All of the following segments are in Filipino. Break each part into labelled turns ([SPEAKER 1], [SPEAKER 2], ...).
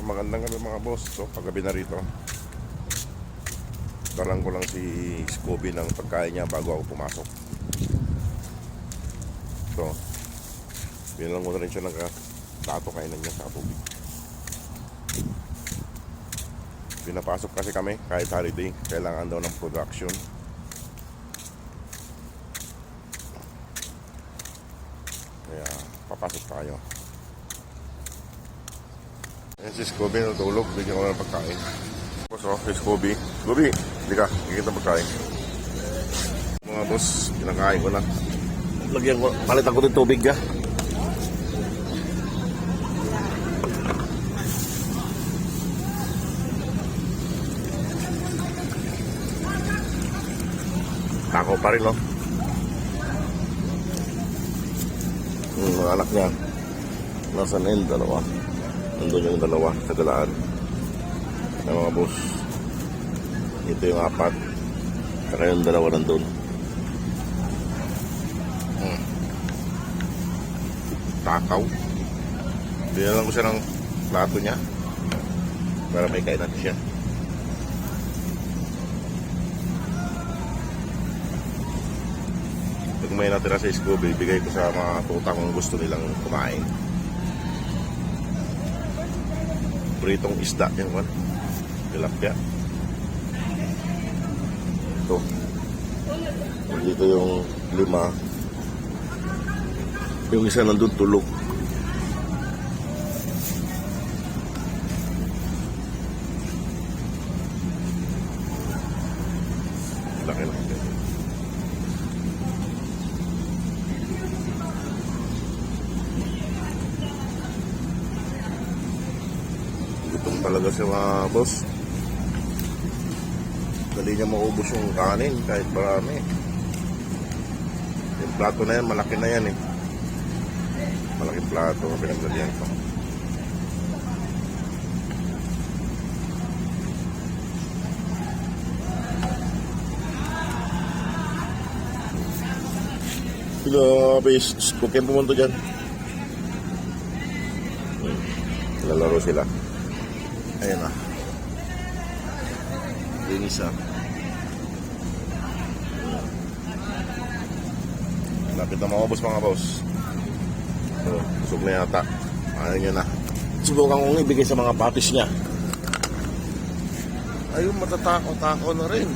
[SPEAKER 1] magandang gabi mga boss. So, paggabi na rito. Dalang ko lang si Scooby ng pagkain niya bago ako pumasok. So, bilang ko na rin siya ng tato kainan niya sa tubig. Pinapasok kasi kami kahit holiday. Kailangan daw ng production. Kaya, papasok tayo. Ayan si Scooby natulog, bigyan ko ng pagkain. Boss, si Scooby. Scooby, hindi ka, kikita pagkain. Mga boss, pinakain ko na. Lagyan ko, palitan ko din tubig ka. Tako pa rin, no? Mga anak niya. Nasaan na yung dalawa? Nandun yung dalawa sa galaan. Ay mga boss. Ito yung apat. Saka yung dalawa nandun. Takaw. Binalan ko siya ng plato niya. Para may kainan siya. Pag may natira sa Scooby, bigay ko sa mga tuta kung gusto nilang kumain. Pritong isda yan, man. Tilapia. Ito. Dito yung 5. Yung isa nandun tulog. Laki lang. Gutom talaga siya mga boss. Dali niya maubos yung kanin kahit marami. Yung plato na yan, malaki na yan eh. Malaking plato ang pinagdalihan ko. Grabe, huwag kayong pumunta dyan. Lalaro sila. Ayan na. Linis ah. Lapit na maubos mga boss. So, busog na yata. Ayaw nyo na. Subukan kong ibigay sa mga patis niya. Ayun, matatako-tako na rin.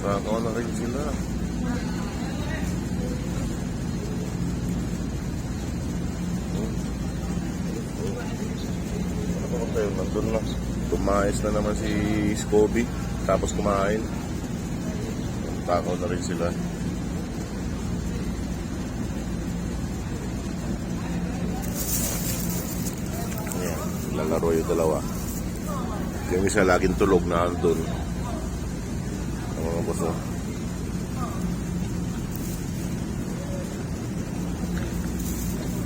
[SPEAKER 1] Tako na rin sila. Nandun na. Tumayos na naman si Scooby. Tapos kumain. Takaw na rin sila. Ayan. Lalaro yung dalawa. Yung isa laging tulog na andun. Ang mga boso.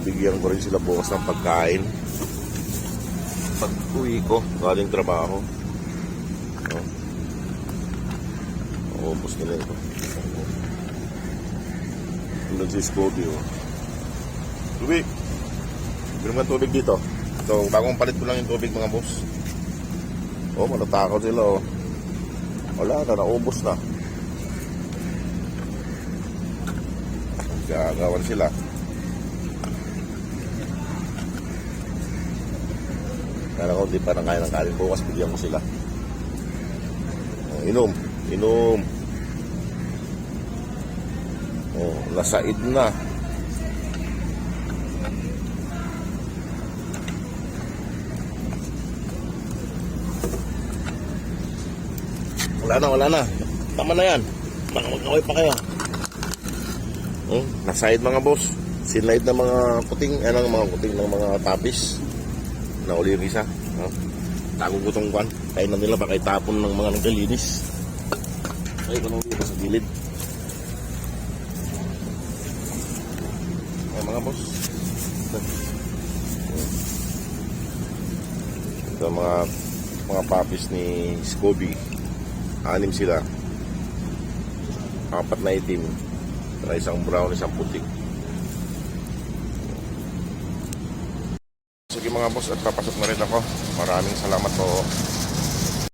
[SPEAKER 1] Bigyan ko rin sila bukas ng pagkain. Pag uwi ko, galing trabaho. Ubus nila ito. Tulad si Scooby. Scooby! Binom nga tubig dito. Ito, bagong palit ko lang yung tubig mga boss. Matatakaw sila. Wala na, naubos na. Gagawan sila. Kaya kung di pa nang kaya ng kanin bukas, bigyan ko sila. Inom. Nasaid na. Wala na. Tama na yan. Magkaway pa kayo. Nasaid mga boss. Sinlaid ng mga kuting, mga kuting ng mga tapis. Nauli yung isa. Tago ko itong kwan. Kain na nila baka itapon ng mga naglilinis. Ay, panuli ko sa gilid. Ay, mga boss. Ito mga papis ni Scooby. 6 sila. 4 na itim. Saka isang brown, isang puti. Sige mga boss, at papasok na rin ako. Maraming salamat po.